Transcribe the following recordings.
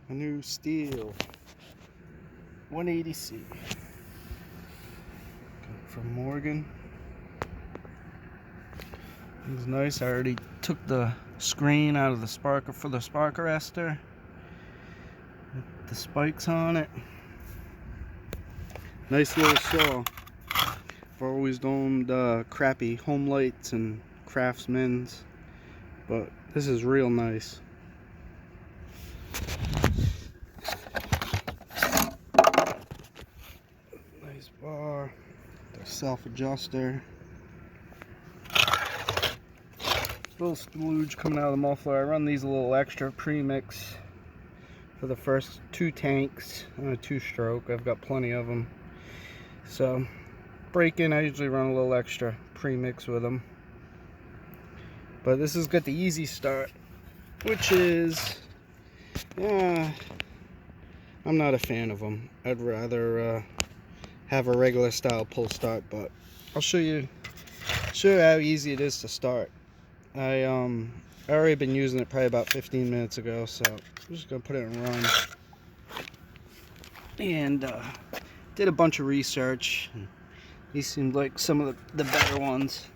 a new stihl 180C from Morgan. It was nice. I already took the screen out of the sparker for the spark arrestor with the spikes on it. Nice little saw. I've always owned crappy home lights and Craftsman's, but this is real nice. Nice bar, the self-adjuster, little splooge coming out of the muffler. I run these a little extra premix for the first 2 tanks on a 2-stroke. I've got plenty of them, so break-in I usually run a little extra premix with them. But this has got the easy start, which is, yeah, I'm not a fan of them. I'd rather have a regular style pull start, but I'll show you how easy it is to start. I already been using it probably about 15 minutes ago, so I'm just gonna put it in run. And did a bunch of research. These seemed like some of the better ones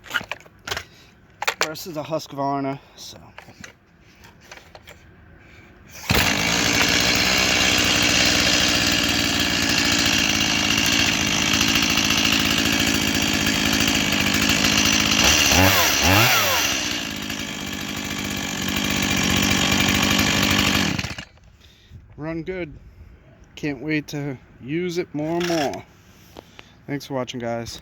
versus a Husqvarna. So run good. Can't wait to use it more and more. Thanks for watching, guys.